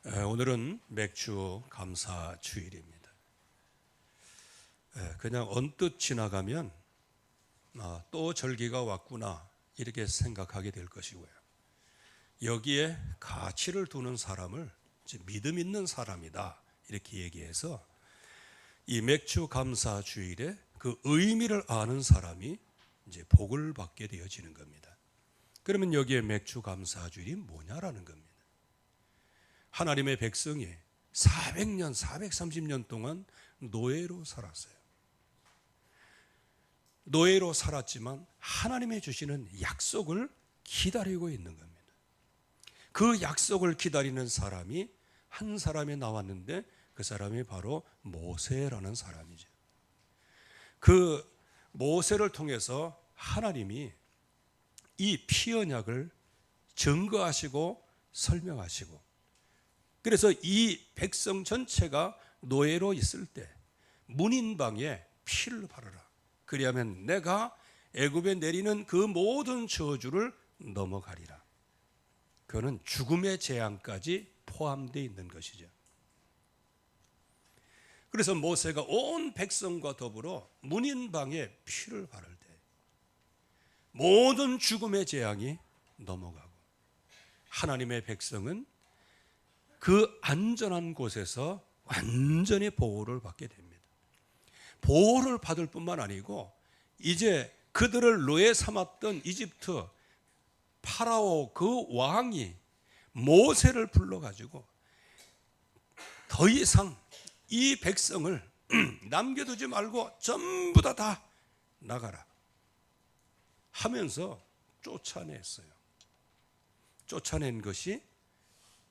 오늘은 맥주 감사 주일입니다. 그냥 언뜻 지나가면 또 절기가 왔구나 이렇게 생각하게 될 것이고요. 여기에 가치를 두는 사람을 믿음 있는 사람이다 이렇게 얘기해서 이 맥주 감사 주일에 그 의미를 아는 사람이 이제 복을 받게 되어지는 겁니다. 그러면 여기에 맥주 감사 주일이 뭐냐라는 겁니다. 하나님의 백성이 400년, 430년 동안 노예로 살았어요. 노예로 살았지만 하나님이 주시는 약속을 기다리고 있는 겁니다. 그 약속을 기다리는 사람이 한 사람이 나왔는데 그 사람이 바로 모세라는 사람이죠. 그 모세를 통해서 하나님이 이 피언약을 증거하시고 설명하시고, 그래서 이 백성 전체가 노예로 있을 때 문인방에 피를 바르라. 그리하면 내가 애굽에 내리는 그 모든 저주를 넘어가리라. 그거는 죽음의 재앙까지 포함되어 있는 것이죠. 그래서 모세가 온 백성과 더불어 문인방에 피를 바를 때 모든 죽음의 재앙이 넘어가고 하나님의 백성은 그 안전한 곳에서 완전히 보호를 받게 됩니다. 보호를 받을 뿐만 아니고 이제 그들을 노예 삼았던 이집트 파라오 그 왕이 모세를 불러가지고 더 이상 이 백성을 남겨두지 말고 전부 다 나가라 하면서 쫓아냈어요. 쫓아낸 것이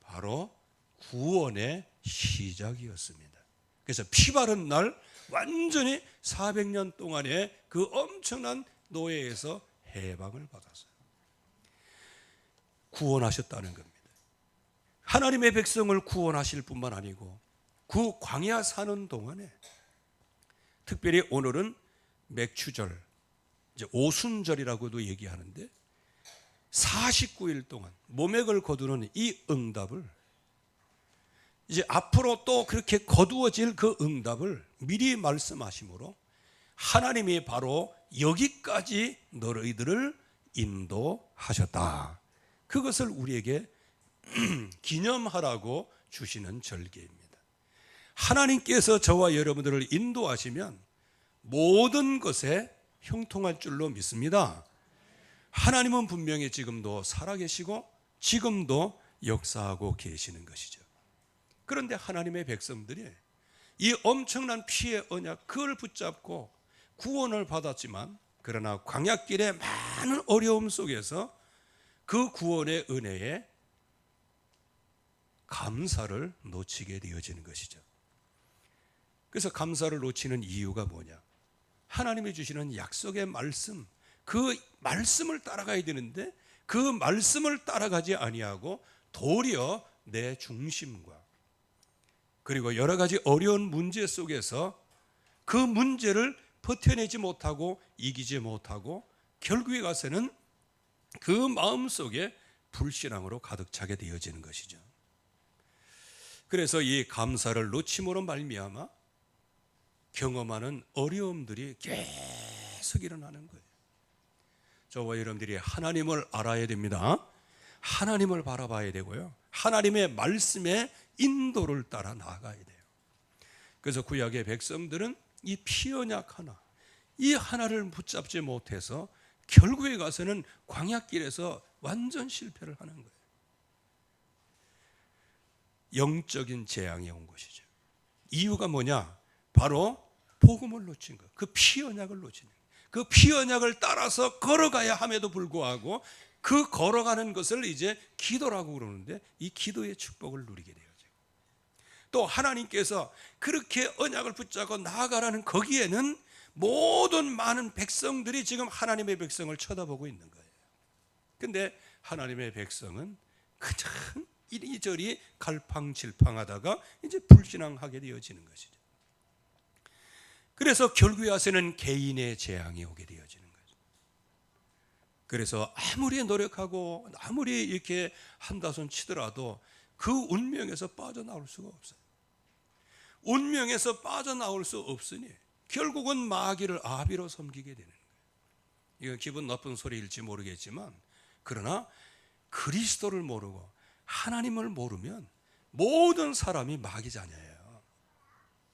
바로 구원의 시작이었습니다. 그래서 피 바른 날 완전히 400년 동안의 그 엄청난 노예에서 해방을 받았어요. 구원하셨다는 겁니다. 하나님의 백성을 구원하실 뿐만 아니고 그 광야 사는 동안에 특별히 오늘은 맥추절, 이제 오순절이라고도 얘기하는데 49일 동안 모맥을 거두는 이 응답을 이제 앞으로 또 그렇게 거두어질 그 응답을 미리 말씀하심으로 하나님이 바로 여기까지 너희들을 인도하셨다. 그것을 우리에게 기념하라고 주시는 절기입니다. 하나님께서 저와 여러분들을 인도하시면 모든 것에 형통할 줄로 믿습니다. 하나님은 분명히 지금도 살아계시고 지금도 역사하고 계시는 것이죠. 그런데 하나님의 백성들이 이 엄청난 피의 언약 그걸 붙잡고 구원을 받았지만 그러나 광야길의 많은 어려움 속에서 그 구원의 은혜에 감사를 놓치게 되어지는 것이죠. 그래서 감사를 놓치는 이유가 뭐냐? 하나님이 주시는 약속의 말씀, 그 말씀을 따라가야 되는데 그 말씀을 따라가지 아니하고 도리어 내 중심과 그리고 여러 가지 어려운 문제 속에서 그 문제를 버텨내지 못하고 이기지 못하고 결국에 가서는 그 마음속에 불신앙으로 가득 차게 되어지는 것이죠. 그래서 이 감사를 놓침으로 말미암아 경험하는 어려움들이 계속 일어나는 거예요. 저와 여러분들이 하나님을 알아야 됩니다. 하나님을 바라봐야 되고요. 하나님의 말씀의 인도를 따라 나아가야 돼요. 그래서 구약의 백성들은 이 피언약 하나, 이 하나를 붙잡지 못해서 결국에 가서는 광야길에서 완전 실패를 하는 거예요. 영적인 재앙이 온 것이죠. 이유가 뭐냐? 바로 복음을 놓친 것, 그 피언약을 놓친 것. 그 피언약을 따라서 걸어가야 함에도 불구하고 그 걸어가는 것을 이제 기도라고 그러는데 이 기도의 축복을 누리게 되어져. 또 하나님께서 그렇게 언약을 붙잡고 나아가라는 거기에는 모든 많은 백성들이 지금 하나님의 백성을 쳐다보고 있는 거예요. 근데 하나님의 백성은 그냥 이리저리 갈팡질팡하다가 이제 불신앙하게 되어지는 것이죠. 그래서 결국에 와서는 개인의 재앙이 오게 되어지는 거죠. 그래서 아무리 노력하고 아무리 이렇게 한다손 치더라도 그 운명에서 빠져나올 수가 없어요. 운명에서 빠져나올 수 없으니 결국은 마귀를 아비로 섬기게 되는 거예요. 이건 기분 나쁜 소리일지 모르겠지만, 그러나 그리스도를 모르고 하나님을 모르면 모든 사람이 마귀 자녀예요.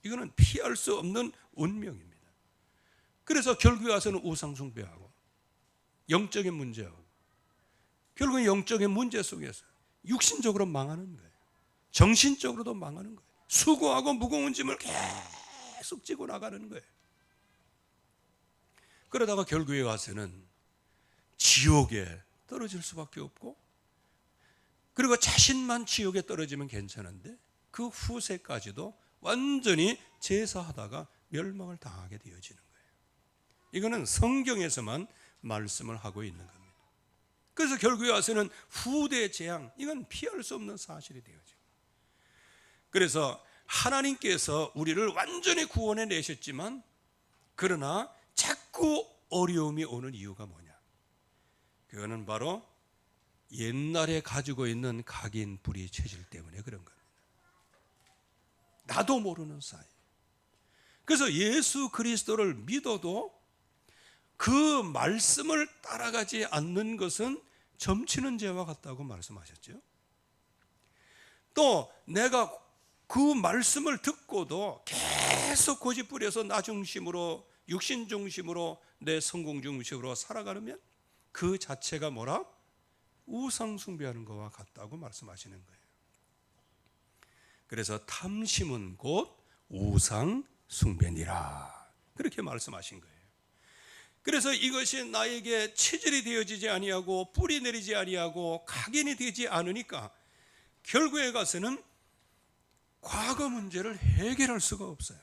이거는 피할 수 없는 운명입니다. 그래서 결국에 와서는 우상 숭배하고 영적인 문제하고, 결국은 영적인 문제 속에서 육신적으로 망하는 거예요. 정신적으로도 망하는 거예요. 수고하고 무거운 짐을 계속 지고 나가는 거예요. 그러다가 결국에 가서는 지옥에 떨어질 수밖에 없고, 그리고 자신만 지옥에 떨어지면 괜찮은데 그 후세까지도 완전히 제사하다가 멸망을 당하게 되어지는 거예요. 이거는 성경에서만 말씀을 하고 있는 겁니다. 그래서 결국에 와서는 후대 재앙, 이건 피할 수 없는 사실이 되어져. 그래서 하나님께서 우리를 완전히 구원해 내셨지만, 그러나 자꾸 어려움이 오는 이유가 뭐냐? 그거는 바로 옛날에 가지고 있는 각인 불의 체질 때문에 그런 겁니다. 나도 모르는 사이. 그래서 예수 그리스도를 믿어도 그 말씀을 따라가지 않는 것은 점치는 죄와 같다고 말씀하셨죠. 또 내가 그 말씀을 듣고도 계속 고집부려서 나 중심으로, 육신 중심으로, 내 성공 중심으로 살아가려면 그 자체가 뭐라? 우상 숭배하는 것과 같다고 말씀하시는 거예요. 그래서 탐심은 곧 우상 숭배니라, 그렇게 말씀하신 거예요. 그래서 이것이 나에게 체질이 되어지지 아니하고 뿌리 내리지 아니하고 각인이 되지 않으니까 결국에 가서는 과거 문제를 해결할 수가 없어요.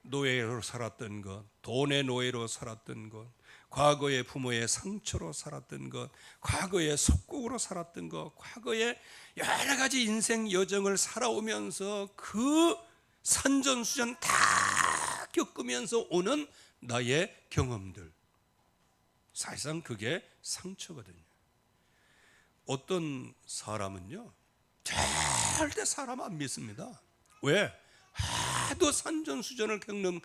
노예로 살았던 것, 돈의 노예로 살았던 것, 과거의 부모의 상처로 살았던 것, 과거의 속국으로 살았던 것, 과거의 여러 가지 인생 여정을 살아오면서 그 산전수전 다 겪으면서 오는 나의 경험들, 사실상 그게 상처거든요. 어떤 사람은요 절대 사람 안 믿습니다. 왜? 하도 산전수전을 겪는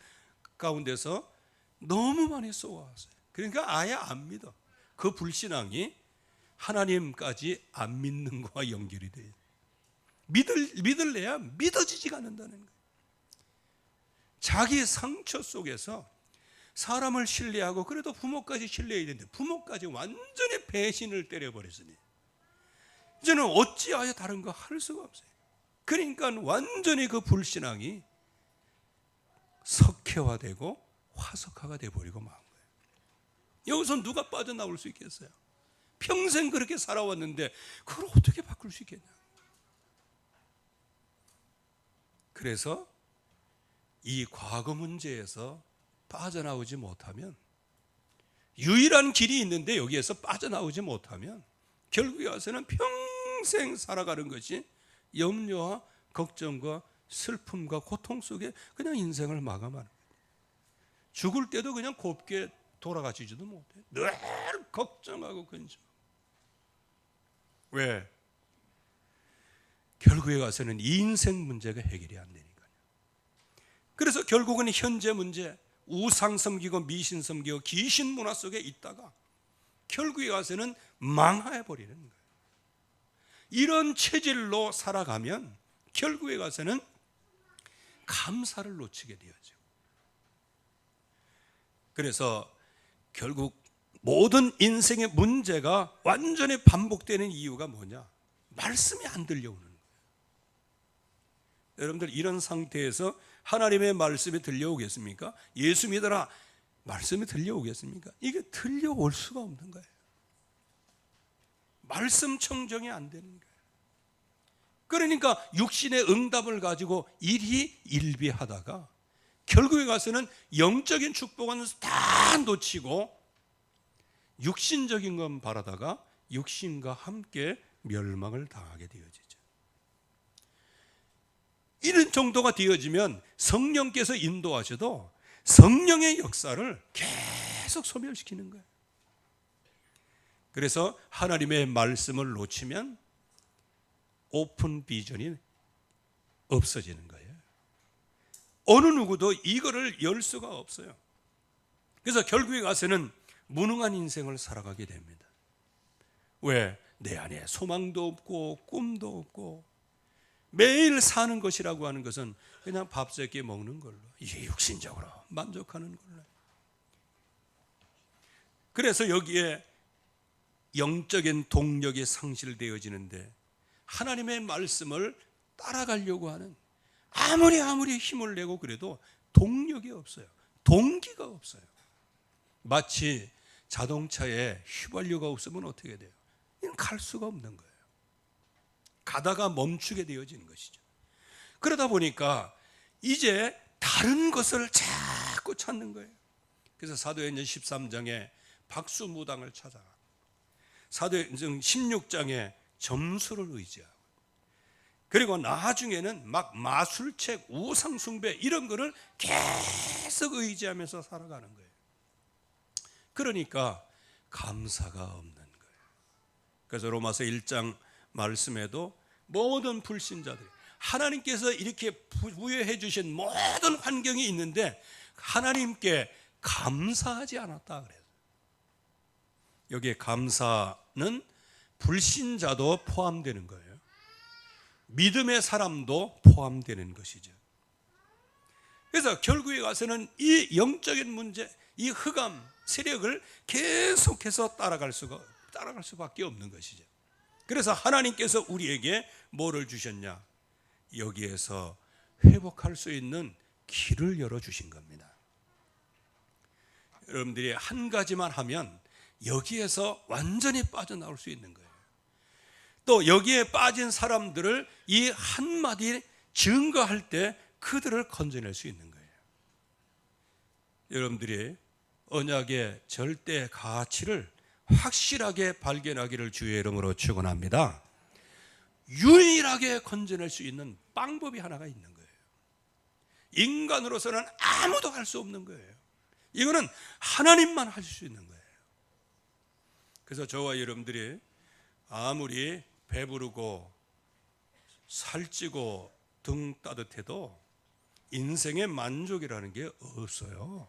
가운데서 너무 많이 쏘아왔어요. 그러니까 아예 안 믿어. 그 불신앙이 하나님까지 안 믿는 거와 연결이 돼요. 믿을래야 믿어지지가 않는다는 거예요. 자기 상처 속에서 사람을 신뢰하고, 그래도 부모까지 신뢰해야 되는데 부모까지 완전히 배신을 때려버렸으니 이제는 어찌하여 다른 거 할 수가 없어요. 그러니까 완전히 그 불신앙이 석회화되고 화석화가 되어버리고 만 거예요. 여기서 누가 빠져나올 수 있겠어요? 평생 그렇게 살아왔는데 그걸 어떻게 바꿀 수 있겠냐? 그래서 이 과거 문제에서 빠져나오지 못하면, 유일한 길이 있는데 여기에서 빠져나오지 못하면 결국에 와서는 평생 살아가는 것이 염려와 걱정과 슬픔과 고통 속에 그냥 인생을 마감하는 거예요. 죽을 때도 그냥 곱게 돌아가지지도 못해요. 늘 걱정하고 근심하고. 왜? 결국에 가서는 인생 문제가 해결이 안 되니까요. 그래서 결국은 현재 문제, 우상 섬기고 미신 섬기고 귀신 문화 속에 있다가 결국에 가서는 망해 버리는 거예요. 이런 체질로 살아가면 결국에 가서는 감사를 놓치게 되어져. 그래서 결국 모든 인생의 문제가 완전히 반복되는 이유가 뭐냐? 말씀이 안 들려오는 거예요. 여러분들 이런 상태에서 하나님의 말씀이 들려오겠습니까? 예수 믿어라 말씀이 들려오겠습니까? 이게 들려올 수가 없는 거예요. 말씀 청정이 안 되는 거예요. 그러니까 육신의 응답을 가지고 일희일비하다가 결국에 가서는 영적인 축복은 다 놓치고 육신적인 건 바라다가 육신과 함께 멸망을 당하게 되어지죠. 이런 정도가 되어지면 성령께서 인도하셔도 성령의 역사를 계속 소멸시키는 거예요. 그래서 하나님의 말씀을 놓치면 오픈 비전이 없어지는 거예요. 어느 누구도 이거를 열 수가 없어요. 그래서 결국에 가서는 무능한 인생을 살아가게 됩니다. 왜? 내 안에 소망도 없고 꿈도 없고 매일 사는 것이라고 하는 것은 그냥 밥 3끼 먹는 걸로, 이게 육신적으로 만족하는 걸로. 그래서 여기에 영적인 동력이 상실되어지는데 하나님의 말씀을 따라가려고 하는, 아무리 힘을 내고 그래도 동력이 없어요. 동기가 없어요. 마치 자동차에 휘발유가 없으면 어떻게 돼요? 갈 수가 없는 거예요. 가다가 멈추게 되어지는 것이죠. 그러다 보니까 이제 다른 것을 자꾸 찾는 거예요. 그래서 사도행전 13장에 박수무당을 찾아가, 사도행전 16장에 점수를 의지하고, 그리고 나중에는 막 마술책, 우상숭배 이런 거를 계속 의지하면서 살아가는 거예요. 그러니까 감사가 없는 거예요. 그래서 로마서 1장 말씀에도 모든 불신자들이 하나님께서 이렇게 부여해 주신 모든 환경이 있는데 하나님께 감사하지 않았다 그래요. 여기에 감사는 불신자도 포함되는 거예요. 믿음의 사람도 포함되는 것이죠. 그래서 결국에 가서는 이 영적인 문제, 이 흑암 세력을 계속해서 따라갈 수밖에 없는 것이죠. 그래서 하나님께서 우리에게 뭐를 주셨냐? 여기에서 회복할 수 있는 길을 열어주신 겁니다. 여러분들이 한 가지만 하면 여기에서 완전히 빠져나올 수 있는 거예요. 또 여기에 빠진 사람들을 이 한마디 증거할 때 그들을 건져낼 수 있는 거예요. 여러분들이 언약의 절대 가치를 확실하게 발견하기를 주의 이름으로 축원합니다. 유일하게 건져낼 수 있는 방법이 하나가 있는 거예요. 인간으로서는 아무도 할 수 없는 거예요. 이거는 하나님만 할 수 있는 거예요. 그래서 저와 여러분들이 아무리 배부르고 살찌고 등 따뜻해도 인생의 만족이라는 게 없어요.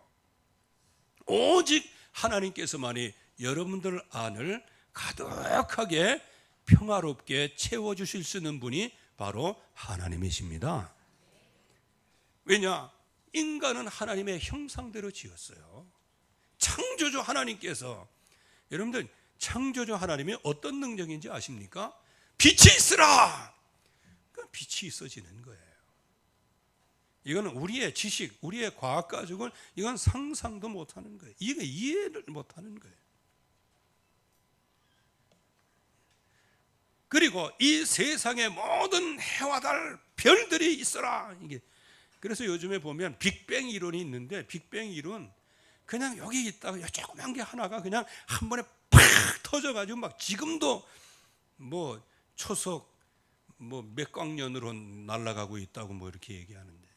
오직 하나님께서만이 여러분들 안을 가득하게 평화롭게 채워주실 수 있는 분이 바로 하나님이십니다. 왜냐? 인간은 하나님의 형상대로 지었어요. 창조주 하나님께서, 여러분들 창조주 하나님이 어떤 능력인지 아십니까? 빛이 있으라! 빛이 있어지는 거예요. 이거는 우리의 지식, 우리의 과학 가지고는 이건 상상도 못하는 거예요. 이거 이해를 못하는 거예요. 그리고 이 세상의 모든 해와 달, 별들이 있어라. 이게 그래서 요즘에 보면 빅뱅 이론이 있는데, 빅뱅 이론 그냥 여기 있다가 조그만 게 하나가 그냥 한 번에 팍 터져가지고 막 지금도 뭐 초속 뭐 몇 광년으로 날아가고 있다고 뭐 이렇게 얘기하는데,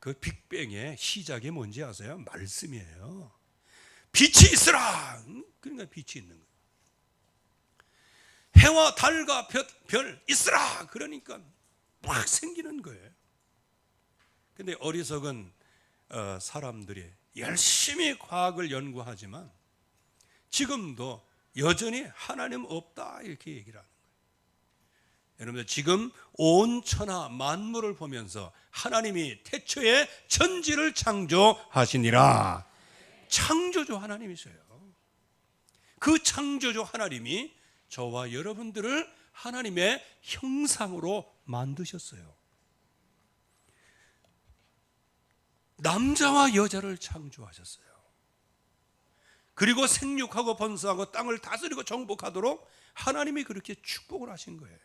그 빅뱅의 시작이 뭔지 아세요? 말씀이에요. 빛이 있으라. 그러니까 빛이 있는 거예요. 해와 달과 별 있으라. 그러니까 막 생기는 거예요. 근데 어리석은 사람들이 열심히 과학을 연구하지만 지금도 여전히 하나님 없다 이렇게 얘기를 하는 거예요. 여러분들 지금 온 천하 만물을 보면서 하나님이 태초에 천지를 창조하시니라. 창조주 하나님이세요. 그 창조주 하나님이 저와 여러분들을 하나님의 형상으로 만드셨어요. 남자와 여자를 창조하셨어요. 그리고 생육하고 번성하고 땅을 다스리고 정복하도록 하나님이 그렇게 축복을 하신 거예요.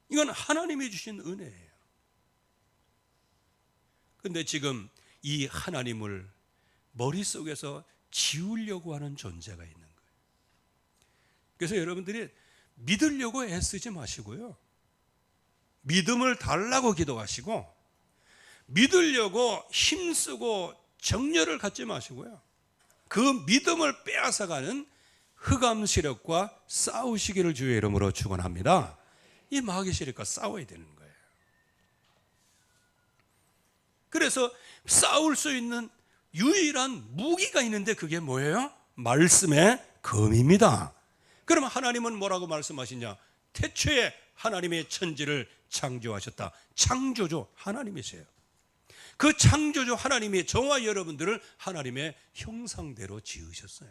이건 하나님이 주신 은혜예요. 그런데 지금 이 하나님을 머릿속에서 지우려고 하는 존재가 있는 거예요. 그래서 여러분들이 믿으려고 애쓰지 마시고요, 믿음을 달라고 기도하시고, 믿으려고 힘쓰고 정열을 갖지 마시고요, 그 믿음을 빼앗아가는 흑암 세력과 싸우시기를 주의 이름으로 축원합니다. 이 마귀 세력과 싸워야 되는 거예요. 그래서 싸울 수 있는 유일한 무기가 있는데 그게 뭐예요? 말씀의 검입니다. 그러면 하나님은 뭐라고 말씀하시냐? 태초에 하나님의 천지를 창조하셨다. 창조주 하나님이세요. 그 창조주 하나님이 저와 여러분들을 하나님의 형상대로 지으셨어요.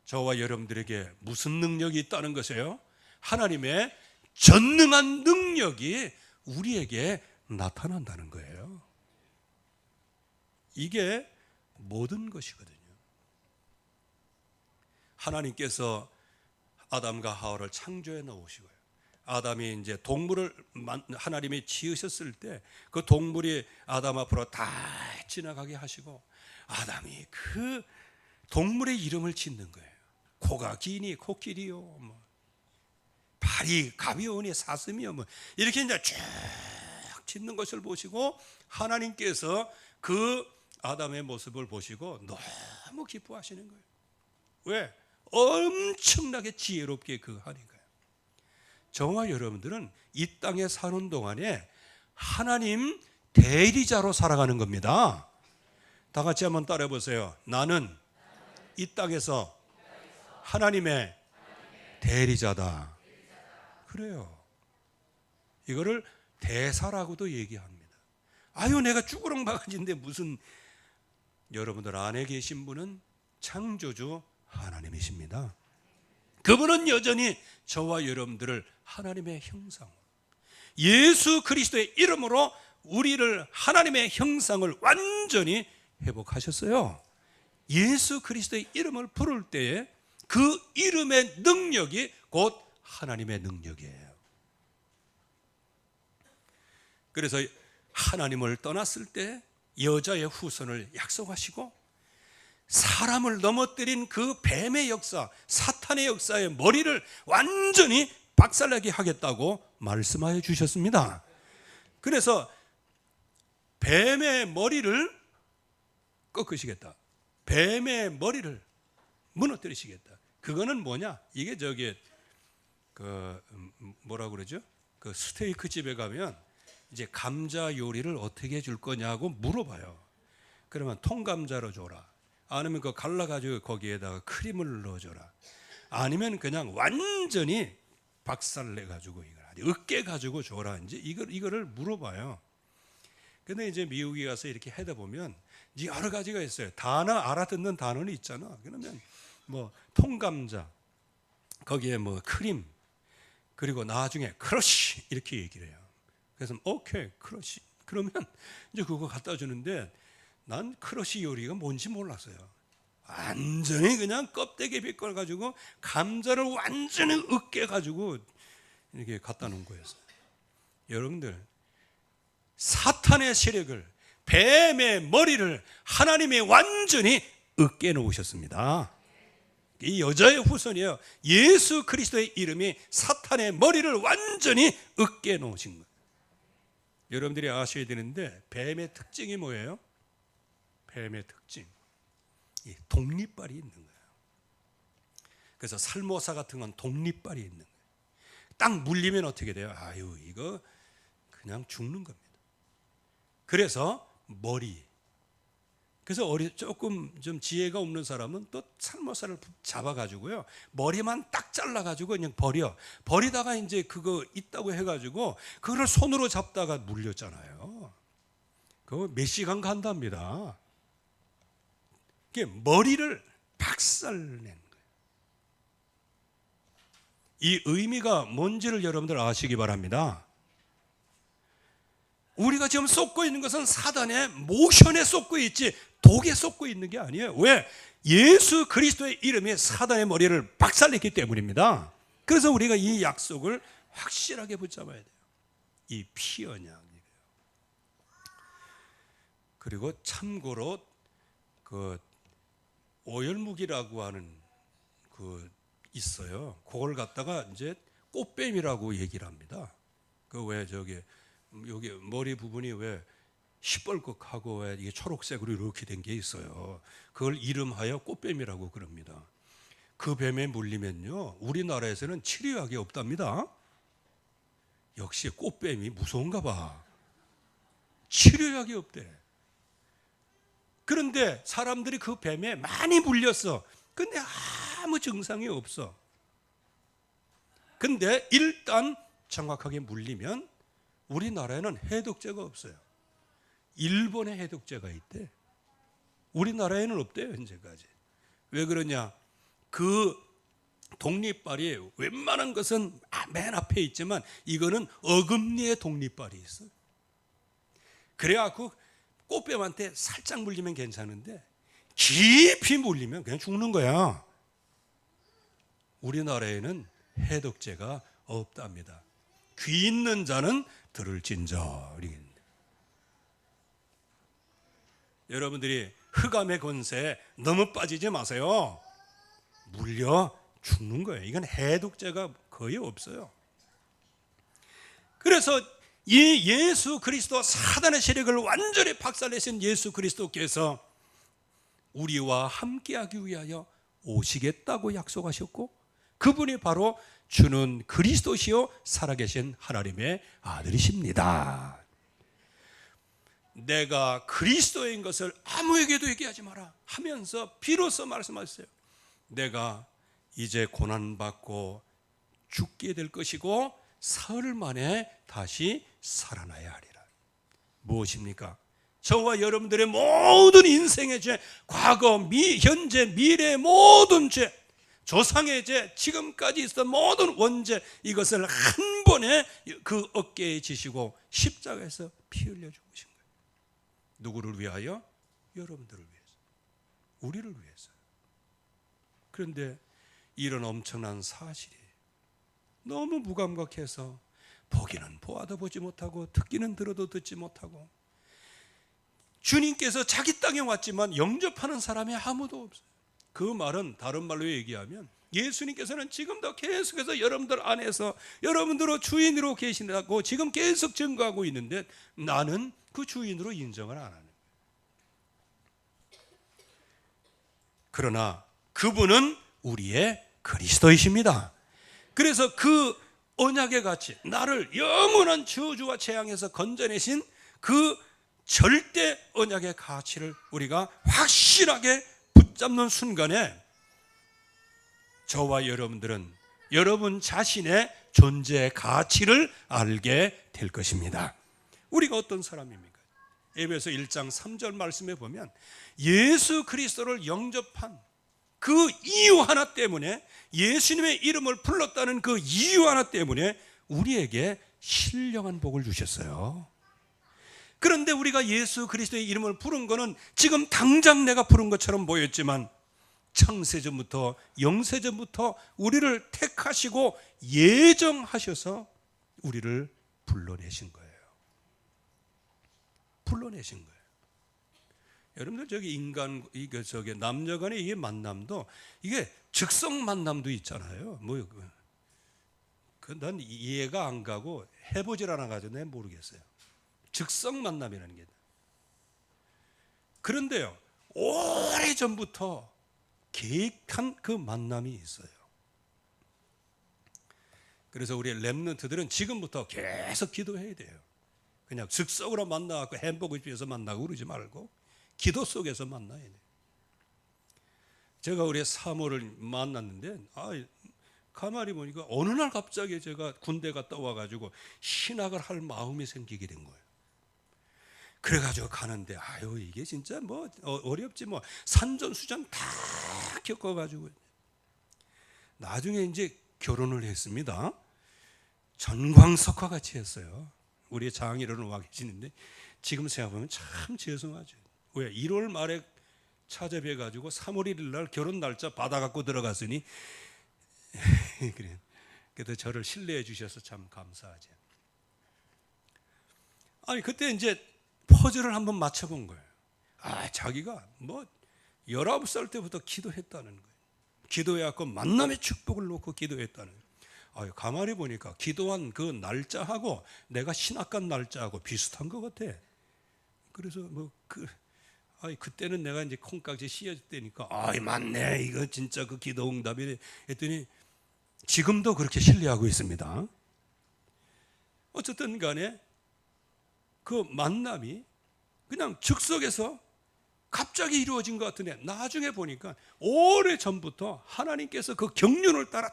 저와 여러분들에게 무슨 능력이 있다는 것이에요? 하나님의 전능한 능력이 우리에게 나타난다는 거예요. 이게 모든 것이거든요. 하나님께서 아담과 하와를 창조해 놓으시고요. 아담이 이제 동물을 하나님이 지으셨을 때 그 동물이 아담 앞으로 다 지나가게 하시고 아담이 그 동물의 이름을 짓는 거예요. 코가 기니 코끼리요, 뭐 발이 가벼우니 사슴이요, 뭐 이렇게 이제 쭉 짓는 것을 보시고 하나님께서 그 아담의 모습을 보시고 너무 기뻐하시는 거예요. 왜? 엄청나게 지혜롭게 그 하니까요. 저와 여러분들은 이 땅에 사는 동안에 하나님 대리자로 살아가는 겁니다. 다 같이 한번 따라해 보세요. 나는 이 땅에서 하나님의 대리자다. 그래요. 이거를 대사라고도 얘기합니다. 아유, 내가 쭈그렁 바가지인데 무슨. 여러분들 안에 계신 분은 창조주 하나님이십니다. 그분은 여전히 저와 여러분들을 하나님의 형상, 예수 그리스도의 이름으로 우리를 하나님의 형상을 완전히 회복하셨어요. 예수 그리스도의 이름을 부를 때에 그 이름의 능력이 곧 하나님의 능력이에요. 그래서 하나님을 떠났을 때 여자의 후손을 약속하시고 사람을 넘어뜨린 그 뱀의 역사, 사탄의 역사의 머리를 완전히 박살나게 하겠다고 말씀하여 주셨습니다. 그래서 뱀의 머리를 꺾으시겠다. 뱀의 머리를 무너뜨리시겠다. 그거는 뭐냐? 이게 뭐라고 그러죠? 그 스테이크 집에 가면 이제 감자 요리를 어떻게 해줄 거냐고 물어봐요. 그러면 통감자로 줘라. 아니면 그 갈라가지고 거기에다가 크림을 넣어줘라. 아니면 그냥 완전히 박살내가지고 이걸 으깨가지고 줘라. 이제 이거를 물어봐요. 근데 이제 미국에 가서 이렇게 하다 보면 이제 여러 가지가 있어요. 단어 알아듣는 단어는 있잖아. 그러면 뭐 통감자, 거기에 뭐 크림, 그리고 나중에 크러쉬 이렇게 얘기를 해요. 그래서 오케이 크러쉬. 그러면 이제 그거 갖다 주는데 난 크러쉬 요리가 뭔지 몰랐어요. 완전히 그냥 껍데기 비걸 가지고 감자를 완전히 으깨 가지고 이렇게 갖다 놓은 거였어요. 여러분들, 사탄의 세력을, 뱀의 머리를 하나님이 완전히 으깨 놓으셨습니다. 이 여자의 후손이에요. 예수 그리스도의 이름이 사탄의 머리를 완전히 으깨 놓으신 거예요. 여러분들이 아셔야 되는데 뱀의 특징이 뭐예요? 뱀의 특징, 이 독립발이 있는 거예요. 그래서 살모사 같은 건 독립발이 있는 거예요. 딱 물리면 어떻게 돼요? 아유, 이거 그냥 죽는 겁니다. 그래서 머리. 그래서 조금 좀 지혜가 없는 사람은 또 살모사를 잡아가지고요, 머리만 딱 잘라가지고 그냥 버리다가 이제 그거 있다고 해가지고 그걸 손으로 잡다가 물렸잖아요. 그거 몇 시간 간답니다. 이게 머리를 박살낸 거예요. 이 의미가 뭔지를 여러분들 아시기 바랍니다. 우리가 지금 쏟고 있는 것은 사단의 모션에 쏟고 있지 독에 쏟고 있는 게 아니에요. 왜? 예수 그리스도의 이름이 사단의 머리를 박살냈기 때문입니다. 그래서 우리가 이 약속을 확실하게 붙잡아야 돼요. 이 피 언약이에요. 그리고 참고로 그 오열무기라고 하는 그 있어요. 그걸 갖다가 이제 꽃뱀이라고 얘기를 합니다. 그 왜 여기 머리 부분이 왜 시뻘겋하고 왜 이게 초록색으로 이렇게 된 게 있어요. 그걸 이름하여 꽃뱀이라고 그럽니다. 그 뱀에 물리면요, 우리나라에서는 치료약이 없답니다. 역시 꽃뱀이 무서운가 봐. 치료약이 없대. 그런데 사람들이 그 뱀에 많이 물렸어. 근데 아무 증상이 없어. 근데 일단 정확하게 물리면 우리나라에는 해독제가 없어요. 일본에 해독제가 있대. 우리나라에는 없대요, 현재까지. 왜 그러냐? 그 독립발이 웬만한 것은 맨 앞에 있지만 이거는 어금니에 독립발이 있어. 그래갖고 꽃뱀한테 살짝 물리면 괜찮은데 깊이 물리면 그냥 죽는 거야. 우리나라에는 해독제가 없답니다. 귀 있는 자는 들을진저. 여러분들이 흑암의 권세에 너무 빠지지 마세요. 물려 죽는 거예요. 이건 해독제가 거의 없어요. 그래서 이 예수 그리스도, 사단의 세력을 완전히 박살내신 예수 그리스도께서 우리와 함께하기 위하여 오시겠다고 약속하셨고, 그분이 바로 주는 그리스도시요 살아계신 하나님의 아들이십니다. 내가 그리스도인 것을 아무에게도 얘기하지 마라 하면서 비로소 말씀하셨어요. 내가 이제 고난받고 죽게 될 것이고 사흘 만에 다시 살아나야 하리라. 무엇입니까? 저와 여러분들의 모든 인생의 죄, 과거, 현재, 미래의 모든 죄, 조상의 죄, 지금까지 있었던 모든 원죄, 이것을 한 번에 그 어깨에 지시고 십자가에서 피 흘려 죽으신 거예요. 누구를 위하여? 여러분들을 위해서, 우리를 위해서. 그런데 이런 엄청난 사실이 너무 무감각해서 보기는 보아도 보지 못하고 듣기는 들어도 듣지 못하고, 주님께서 자기 땅에 왔지만 영접하는 사람이 아무도 없어요. 그 말은 다른 말로 얘기하면 예수님께서는 지금도 계속해서 여러분들 안에서 여러분들로 주인으로 계신다고 지금 계속 증거하고 있는데 나는 그 주인으로 인정을 안 하는 거예요. 그러나 그분은 우리의 그리스도이십니다. 그래서 그 언약의 가치, 나를 영원한 저주와 재앙에서 건져내신 그 절대 언약의 가치를 우리가 확실하게 붙잡는 순간에 저와 여러분들은 여러분 자신의 존재의 가치를 알게 될 것입니다. 우리가 어떤 사람입니까? 에베소 1장 3절 말씀에 보면 예수 그리스도를 영접한 그 이유 하나 때문에, 예수님의 이름을 불렀다는 그 이유 하나 때문에 우리에게 신령한 복을 주셨어요. 그런데 우리가 예수 그리스도의 이름을 부른 것은 지금 당장 내가 부른 것처럼 보였지만 창세전부터 영세전부터 우리를 택하시고 예정하셔서 우리를 불러내신 거예요. 불러내신 거예요. 여러분들 저기 남녀간의 이 만남도 이게 즉석 만남도 있잖아요. 난 이해가 안 가고 해보질 않아 가지고 내가 모르겠어요. 즉석 만남이라는 게. 그런데요, 오래전부터 계획한 그 만남이 있어요. 그래서 우리 렘넌트들은 지금부터 계속 기도해야 돼요. 그냥 즉석으로 만나고 햄버거 집에서 만나고 그러지 말고 기도 속에서 만나야 돼요. 제가 우리 사모를 만났는데 가만히 보니까 어느 날 갑자기 제가 군대 갔다 와가지고 신학을 할 마음이 생기게 된 거예요. 그래가지고 가는데 이게 진짜 어렵지 산전수전 다 겪어가지고 나중에 이제 결혼을 했습니다. 전광석화 같이 했어요. 우리 장인어른 와 계시는데 지금 생각해보면 참 죄송하죠. 왜 1월 말에 찾아뵈가지고 3월 1일 날 결혼 날짜 받아갖고 들어갔으니 그래. 그래도 저를 신뢰해 주셔서 참 감사하죠. 그때 이제 퍼즐을 한번 맞춰본 거예요. 자기가 19살 때부터 기도했다는 거예요. 기도해갖고 만남의 축복을 놓고 기도했다는 거예요. 가만히 보니까 기도한 그 날짜하고 내가 신학 간 날짜하고 비슷한 것 같아. 그래서 그때는 내가 이제 콩깍지 씌어질 때니까 맞네, 이거 진짜 그 기도 응답이네 했더니 지금도 그렇게 신뢰하고 있습니다. 어쨌든 간에 그 만남이 그냥 즉석에서 갑자기 이루어진 것 같은데 나중에 보니까 오래전부터 하나님께서 그 경륜을 따라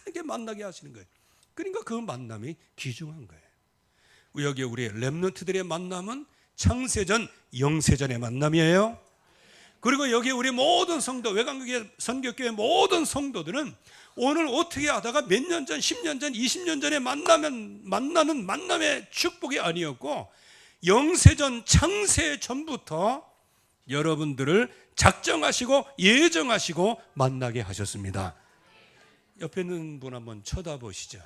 크게 만나게 하시는 거예요. 그러니까 그 만남이 귀중한 거예요. 여기 우리 렘넌트들의 만남은 창세전, 영세전의 만남이에요. 그리고 여기 우리 모든 성도, 외관교회 선교교회 모든 성도들은 오늘 어떻게 하다가 몇 년 전, 10년 전, 20년 전에 만나는 만남의 축복이 아니었고 영세전, 창세 전부터 여러분들을 작정하시고 예정하시고 만나게 하셨습니다. 옆에 있는 분 한번 쳐다보시죠.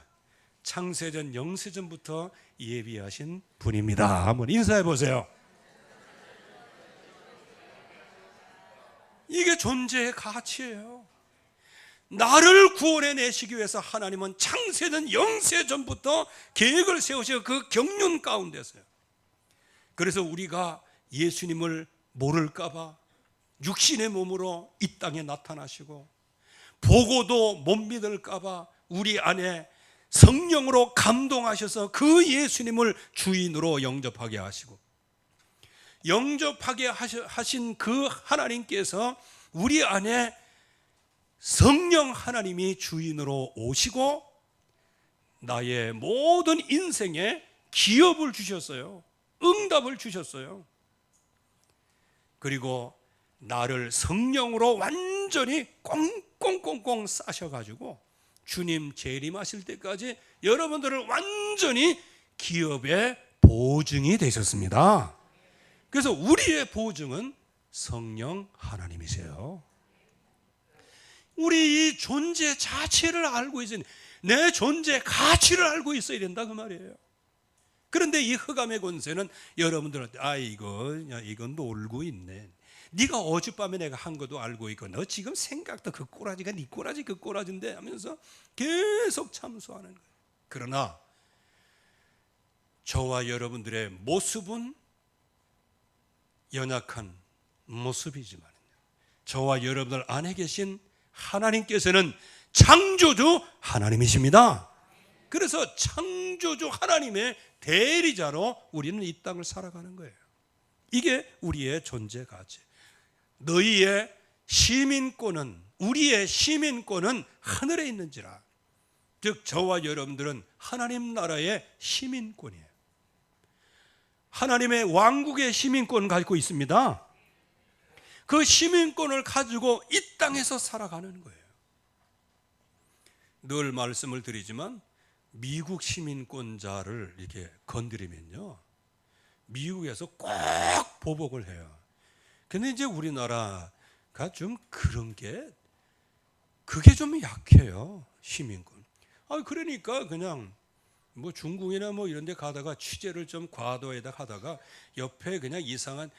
창세전, 영세전부터 예비하신 분입니다. 한번 인사해 보세요. 이게 존재의 가치예요. 나를 구원해 내시기 위해서 하나님은 창세전, 영세전부터 계획을 세우시고 그 경륜 가운데서요. 그래서 우리가 예수님을 모를까 봐 육신의 몸으로 이 땅에 나타나시고 보고도 못 믿을까 봐 우리 안에 성령으로 감동하셔서 그 예수님을 주인으로 영접하게 하시고 영접하게 하신 그 하나님께서 우리 안에 성령 하나님이 주인으로 오시고 나의 모든 인생에 기업을 주셨어요. 응답을 주셨어요. 그리고 나를 성령으로 완전히 꽁꽁꽁꽁 싸셔가지고 주님 재림하실 때까지 여러분들을 완전히 기업의 보증이 되셨습니다. 그래서 우리의 보증은 성령 하나님이세요. 우리 이 존재 자체를 알고 있어야 돼. 내 존재 가치를 알고 있어야 된다 그 말이에요. 그런데 이 흑암의 권세는 여러분들한테 이건 놀고 있네. 네가 어젯밤에 내가 한 것도 알고 있고 너 지금 생각도 그 꼬라지가 네 꼬라지 그 꼬라지인데 하면서 계속 참소하는 거예요. 그러나 저와 여러분들의 모습은 연약한 모습이지만 저와 여러분들 안에 계신 하나님께서는 창조주 하나님이십니다. 그래서 창조주 하나님의 대리자로 우리는 이 땅을 살아가는 거예요. 이게 우리의 존재 가치. 너희의 시민권은 우리의 시민권은 하늘에 있는지라. 즉 저와 여러분들은 하나님 나라의 시민권이에요. 하나님의 왕국의 시민권을 가지고 있습니다. 그 시민권을 가지고 이 땅에서 살아가는 거예요. 늘 말씀을 드리지만 미국 시민권자를 이렇게 건드리면요, 미국에서 꼭 보복을 해요. 근데 이제 우리나라가 좀 그런 그게 좀 약해요. 시민권. 그러니까 그냥 뭐 중국이나 뭐 이런 데 가다가 취재를 좀 과도에다 하다가 옆에 그냥 이상한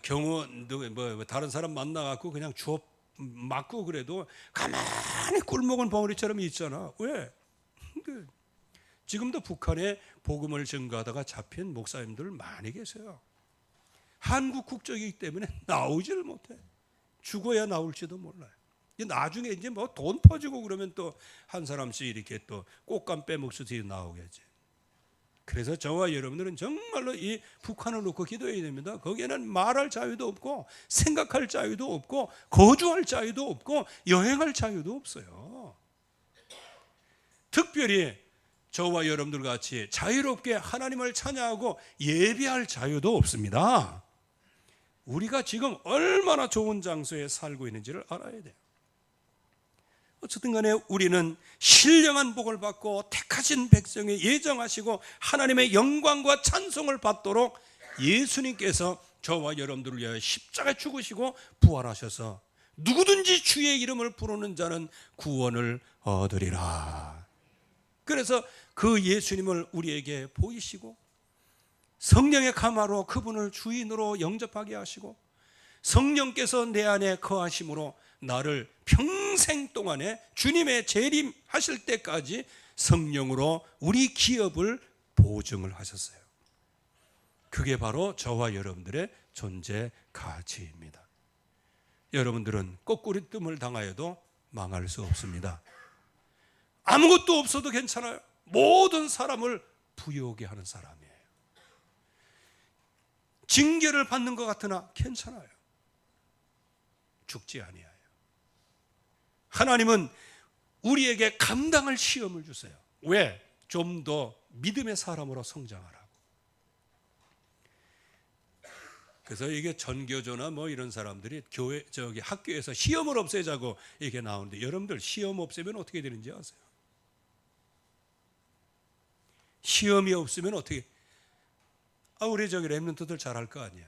경호원 뭐 다른 사람 만나 갖고 그냥 주워 맞고 그래도 가만히 꿀먹은 벙어리처럼 있잖아. 왜? 지금도 북한에 복음을 전가하다가 잡힌 목사님들 많이 계세요. 한국 국적이기 때문에 나오지를 못해. 죽어야 나올지도 몰라요. 나중에 이제 뭐 돈 퍼주고 그러면 또 한 사람씩 이렇게 또 꽃감 빼먹듯이 나오겠지. 그래서 저와 여러분들은 정말로 이 북한을 놓고 기도해야 됩니다. 거기에는 말할 자유도 없고 생각할 자유도 없고 거주할 자유도 없고 여행할 자유도 없어요. 특별히 저와 여러분들 같이 자유롭게 하나님을 찬양하고 예배할 자유도 없습니다. 우리가 지금 얼마나 좋은 장소에 살고 있는지를 알아야 돼요. 어쨌든 간에 우리는 신령한 복을 받고 택하신 백성에 예정하시고 하나님의 영광과 찬송을 받도록 예수님께서 저와 여러분들을 위하여 십자가에 죽으시고 부활하셔서 누구든지 주의 이름을 부르는 자는 구원을 얻으리라. 그래서 그 예수님을 우리에게 보이시고 성령의 감화로 그분을 주인으로 영접하게 하시고 성령께서 내 안에 거하심으로 나를 평생 동안에 주님의 재림하실 때까지 성령으로 우리 기업을 보증을 하셨어요. 그게 바로 저와 여러분들의 존재 가치입니다. 여러분들은 거꾸리 뜸을 당하여도 망할 수 없습니다. 아무것도 없어도 괜찮아요. 모든 사람을 부유하게 하는 사람이에요. 징계를 받는 것 같으나 괜찮아요. 죽지 아니하여. 하나님은 우리에게 감당할 시험을 주세요. 왜? 좀 더 믿음의 사람으로 성장하라고. 그래서 이게 전교조나 뭐 이런 사람들이 학교에서 시험을 없애자고 이게 나오는데, 여러분들 시험 없애면 어떻게 되는지 아세요? 시험이 없으면 어떻게? 우리 랩런트들 잘할 거 아니야.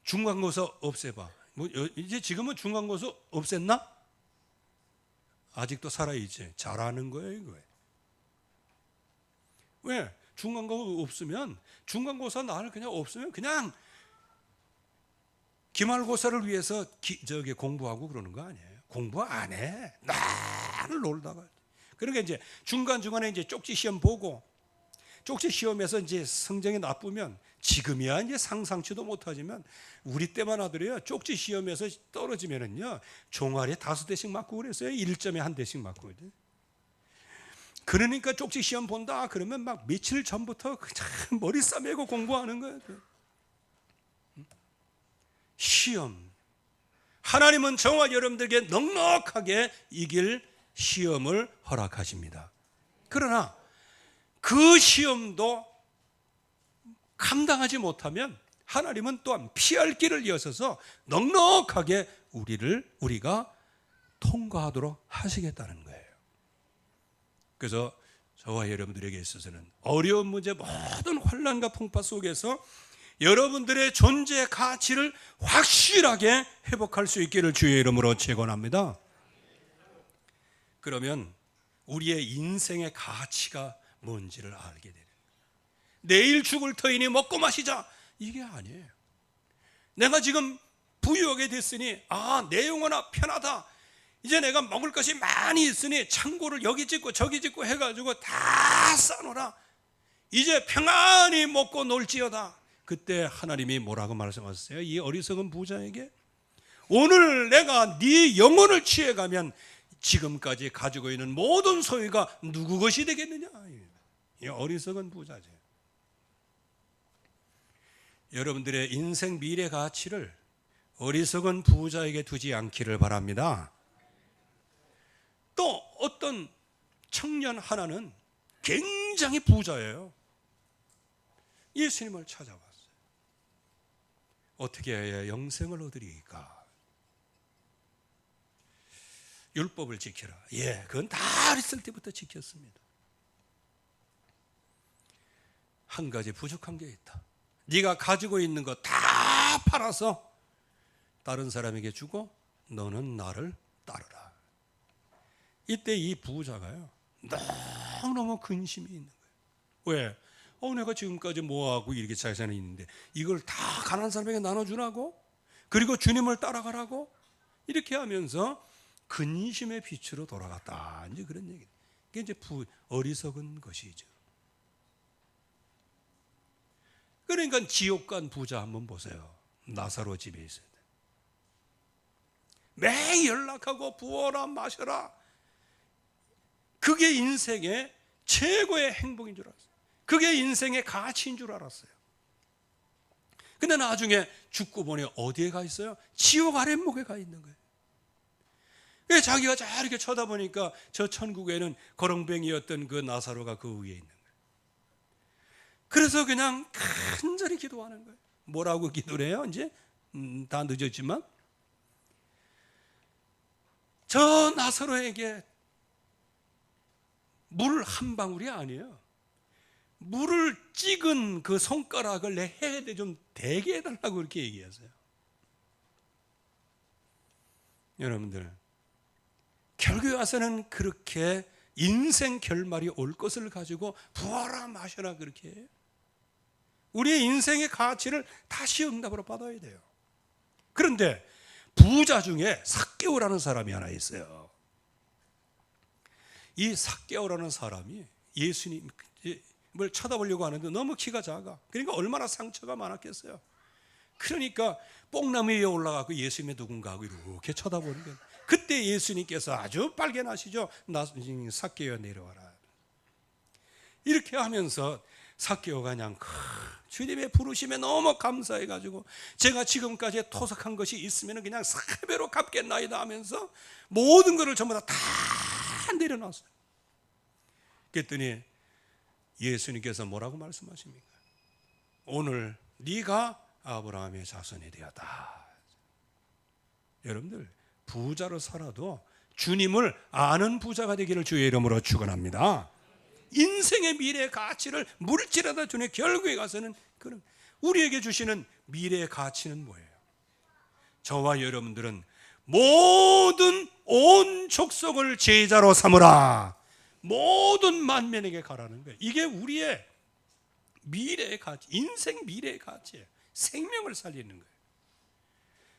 중간고사 없애봐. 뭐 이제 지금은 중간고사 없앴나? 아직도 살아있지. 잘하는 거예요, 이거. 왜? 중간고사 없으면, 중간고사 날 그냥 없으면 그냥 기말고사를 위해서 공부하고 그러는 거 아니에요. 공부 안 해. 나를 놀다가. 그러니까 이제 중간중간에 이제 쪽지 시험 보고, 쪽지 시험에서 이제 성적이 나쁘면, 지금이야 이제 상상치도 못하지만 우리 때만 하더라도 쪽지 시험에서 떨어지면은요, 종아리에 5대씩 맞고 그랬어요. 1점에 1대씩 맞고. 그러니까 쪽지 시험 본다 그러면 막 며칠 전부터 그냥 머리 싸매고 공부하는 거예요. 시험. 하나님은 저와 여러분들에게 넉넉하게 이길 시험을 허락하십니다. 그러나 그 시험도 감당하지 못하면 하나님은 또한 피할 길을 여셔서 넉넉하게 우리가 통과하도록 하시겠다는 거예요. 그래서 저와 여러분들에게 있어서는 어려운 문제, 모든 환난과 풍파 속에서 여러분들의 존재 가치를 확실하게 회복할 수 있기를 주의 이름으로 축원합니다. 그러면 우리의 인생의 가치가 뭔지를 알게 되는 거예요. 내일 죽을 터이니 먹고 마시자, 이게 아니에요. 내가 지금 부유하게 됐으니 내 영혼아 편하다. 이제 내가 먹을 것이 많이 있으니 창고를 여기 짓고 저기 짓고 해가지고 다 싸놓으라. 이제 평안히 먹고 놀지어다. 그때 하나님이 뭐라고 말씀하셨어요? 이 어리석은 부자에게, 오늘 내가 네 영혼을 취해가면 지금까지 가지고 있는 모든 소유가 누구 것이 되겠느냐. 이 어리석은 부자죠. 여러분들의 인생 미래 가치를 어리석은 부자에게 두지 않기를 바랍니다. 또 어떤 청년 하나는 굉장히 부자예요. 예수님을 찾아왔어요. 어떻게 해야 영생을 얻으리까? 율법을 지켜라. 그건 다 어렸을 때부터 지켰습니다. 한 가지 부족한 게 있다. 네가 가지고 있는 거 다 팔아서 다른 사람에게 주고 너는 나를 따르라. 이때 이 부자가요, 너무너무 근심이 있는 거예요. 왜? 내가 지금까지 뭐하고 이렇게 재산이 있는데 이걸 다 가난한 사람에게 나눠주라고? 그리고 주님을 따라가라고? 이렇게 하면서 근심의 빛으로 돌아갔다. 이제 그런 얘기예요. 이게 이제 어리석은 것이죠. 그러니까 지옥 간 부자 한번 보세요. 나사로 집에 있어요. 매일 연락하고 부어라 마셔라. 그게 인생의 최고의 행복인 줄 알았어요. 그게 인생의 가치인 줄 알았어요. 근데 나중에 죽고 보니 어디에 가 있어요? 지옥 아랫목에 가 있는 거예요. 자기가 이렇게 쳐다보니까 저 천국에는 거렁뱅이였던 그 나사로가 그 위에 있는 거예요. 그래서 그냥 간절히 기도하는 거예요. 뭐라고 기도를 해요? 이제 다 늦었지만 저 나사로에게 물 한 방울이 아니에요. 물을 찍은 그 손가락을 내 해에 좀 대게 해달라고 그렇게 얘기하세요. 여러분들, 결국에 와서는 그렇게 인생 결말이 올 것을 가지고 부어라 마셔라 그렇게 해요. 우리의 인생의 가치를 다시 응답으로 받아야 돼요. 그런데 부자 중에 삭개오라는 사람이 하나 있어요. 이 삭개오라는 사람이 예수님 뭘 쳐다보려고 하는데 너무 키가 작아. 그러니까 얼마나 상처가 많았겠어요. 그러니까 뽕나무 위에 올라가고 예수님의 누군가 하고 이렇게 쳐다보는 거예요. 그때 예수님께서 아주 발견하시죠. 삭개오 내려와라. 이렇게 하면서 삭개오가 그냥 주님의 부르심에 너무 감사해가지고 제가 지금까지 토속한 것이 있으면 그냥 3배로 갚겠나이다 하면서 모든 것을 전부 다 내려놨어요. 그랬더니 예수님께서 뭐라고 말씀하십니까? 오늘 네가 아브라함의 자손이 되었다. 여러분들 부자로 살아도 주님을 아는 부자가 되기를 주의 이름으로 축원합니다. 인생의 미래의 가치를 물질에다 주는 결국에 가서는 그런 우리에게 주시는 미래의 가치는 뭐예요? 저와 여러분들은 모든 온 족속을 제자로 삼으라. 모든 만민에게 가라는 거예요. 이게 우리의 미래의 가치, 인생 미래의 가치예요. 생명을 살리는 거예요.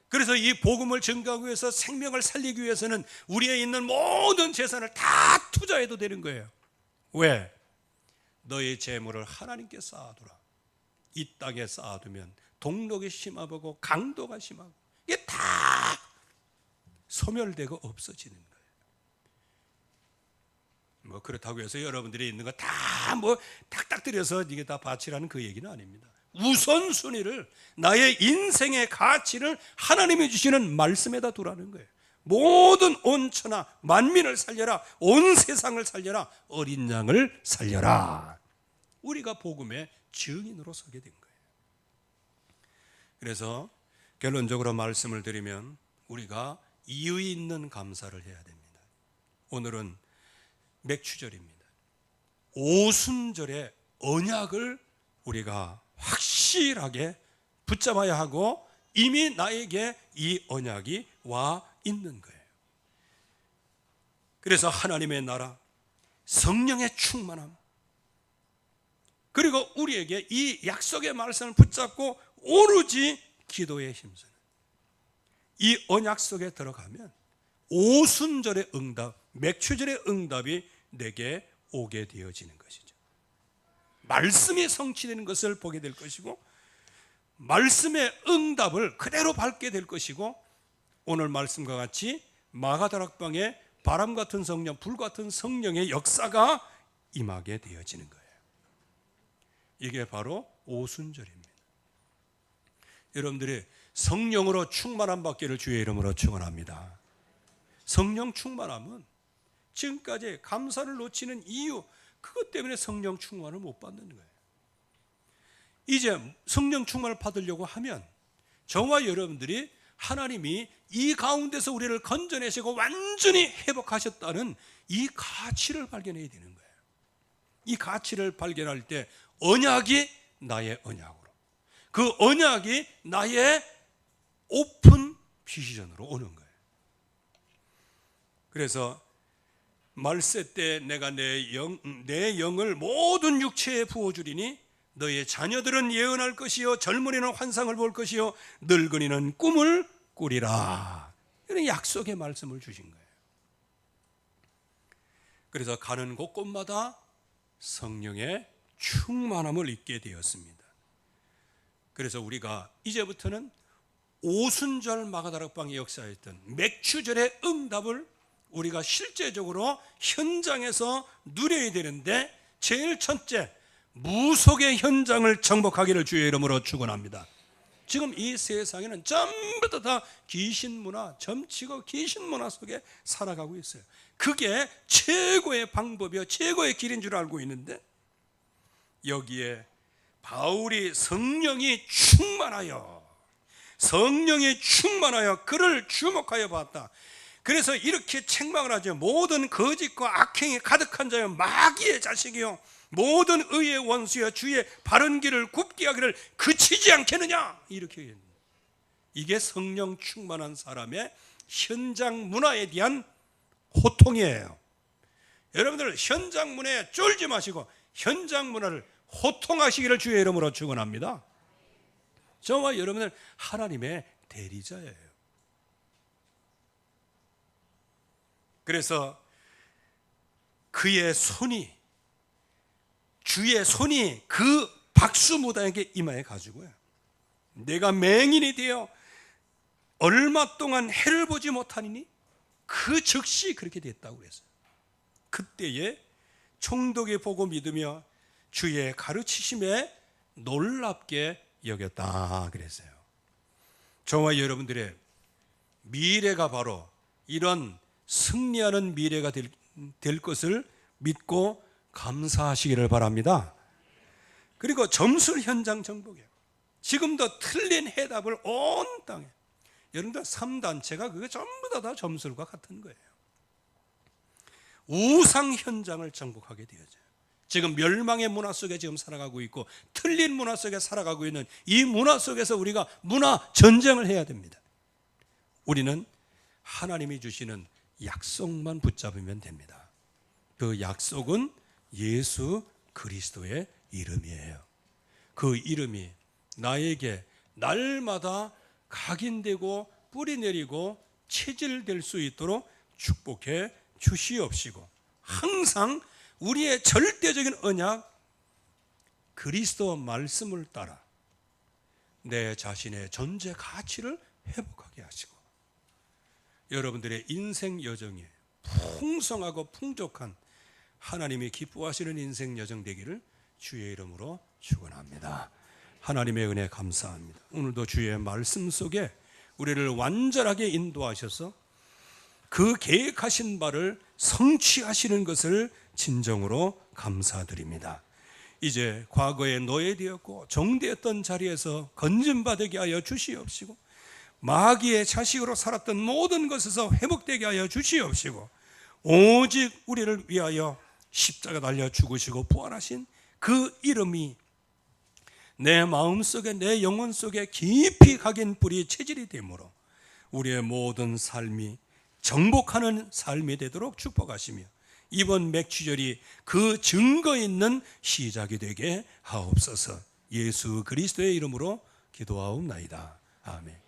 그래서 이 복음을 증거하기 위해서 생명을 살리기 위해서는 우리에 있는 모든 재산을 다 투자해도 되는 거예요. 왜? 너의 재물을 하나님께 쌓아두라. 이 땅에 쌓아두면 동록이 심하고 강도가 심하고 이게 다 소멸되고 없어지는 거예요. 뭐 그렇다고 해서 여러분들이 있는 거 다 뭐 탁탁 들여서 이게 다 바치라는 그 얘기는 아닙니다. 우선순위를 나의 인생의 가치를 하나님이 주시는 말씀에다 두라는 거예요. 모든 온 천하 만민을 살려라. 온 세상을 살려라. 어린 양을 살려라. 우리가 복음의 증인으로 서게 된 거예요. 그래서 결론적으로 말씀을 드리면 우리가 이유 있는 감사를 해야 됩니다. 오늘은 맥추절입니다. 오순절의 언약을 우리가 확실하게 붙잡아야 하고 이미 나에게 이 언약이 와 있는 거예요. 그래서 하나님의 나라, 성령의 충만함, 그리고 우리에게 이 약속의 말씀을 붙잡고 오로지 기도에 힘쓰는 이 언약 속에 들어가면 오순절의 응답, 맥추절의 응답이 내게 오게 되어지는 것이죠. 말씀이 성취되는 것을 보게 될 것이고 말씀의 응답을 그대로 받게 될 것이고 오늘 말씀과 같이 마가다락방에 바람 같은 성령, 불 같은 성령의 역사가 임하게 되어지는 거예요. 이게 바로 오순절입니다. 여러분들이 성령으로 충만함 받기를 주의 이름으로 축원합니다. 성령 충만함은 지금까지 감사를 놓치는 이유, 그것 때문에 성령 충만을 못 받는 거예요. 이제 성령 충만을 받으려고 하면 저와 여러분들이 하나님이 이 가운데서 우리를 건져내시고 완전히 회복하셨다는 이 가치를 발견해야 되는 거예요. 이 가치를 발견할 때 언약이 나의 언약으로, 그 언약이 나의 오픈 비전으로 오는 거예요. 그래서 말세 때 내가 내 영을 모든 육체에 부어주리니 너의 자녀들은 예언할 것이요 젊은이는 환상을 볼 것이요 늙은이는 꿈을 꾸리라. 이런 약속의 말씀을 주신 거예요. 그래서 가는 곳곳마다 성령의 충만함을 입게 되었습니다. 그래서 우리가 이제부터는 오순절 마가다락방의 역사였던 맥추절의 응답을 우리가 실제적으로 현장에서 누려야 되는데 제일 첫째, 무속의 현장을 정복하기를 주의 이름으로 축원합니다. 지금 이 세상에는 전부 다 귀신 문화, 점치고 귀신 문화 속에 살아가고 있어요. 그게 최고의 방법이요 최고의 길인 줄 알고 있는데 여기에 바울이 성령이 충만하여 그를 주목하여 봤다. 그래서 이렇게 책망을 하죠. 모든 거짓과 악행이 가득한 자여 마귀의 자식이요 모든 의의 원수여 주의 바른 길을 굽게 하기를 그치지 않겠느냐. 이렇게 얘기합니다. 이게 성령 충만한 사람의 현장 문화에 대한 호통이에요. 여러분들 현장 문화에 쫄지 마시고 현장 문화를 호통하시기를 주의 이름으로 축원합니다. 저와 여러분은 하나님의 대리자예요. 그래서 그의 손이 주의 손이 그 박수무당에게 임하여 가지고요, 내가 맹인이 되어 얼마 동안 해를 보지 못하니니 그 즉시 그렇게 됐다고 그랬어요. 그때에 총독이 보고 믿으며 주의 가르치심에 놀랍게 여겼다 그랬어요. 저와 여러분들의 미래가 바로 이런 승리하는 미래가 될 것을 믿고 감사하시기를 바랍니다. 그리고 점술 현장 정복이에요. 지금도 틀린 해답을 온 땅에, 여러분들 3단체가 그게 전부 다 점술과 같은 거예요. 우상 현장을 정복하게 되어져요. 지금 멸망의 문화 속에 지금 살아가고 있고 틀린 문화 속에 살아가고 있는 이 문화 속에서 우리가 문화 전쟁을 해야 됩니다. 우리는 하나님이 주시는 약속만 붙잡으면 됩니다. 그 약속은 예수 그리스도의 이름이에요. 그 이름이 나에게 날마다 각인되고 뿌리내리고 체질될 수 있도록 축복해 주시옵시고, 항상 우리의 절대적인 언약 그리스도 말씀을 따라 내 자신의 존재 가치를 회복하게 하시고, 여러분들의 인생 여정이 풍성하고 풍족한 하나님이 기뻐하시는 인생 여정 되기를 주의 이름으로 축원합니다. 하나님의 은혜 감사합니다. 오늘도 주의 말씀 속에 우리를 완전하게 인도하셔서 그 계획하신 바를 성취하시는 것을 진정으로 감사드립니다. 이제 과거에 노예되었고 종되었던 자리에서 건진받게 하여 주시옵시고, 마귀의 자식으로 살았던 모든 것에서 회복되게 하여 주시옵시고, 오직 우리를 위하여 십자가 달려 죽으시고 부활하신 그 이름이 내 마음속에 내 영혼 속에 깊이 각인 뿌리 체질이 되므로 우리의 모든 삶이 정복하는 삶이 되도록 축복하시며, 이번 맥주절이 그 증거 있는 시작이 되게 하옵소서. 예수 그리스도의 이름으로 기도하옵나이다. 아멘.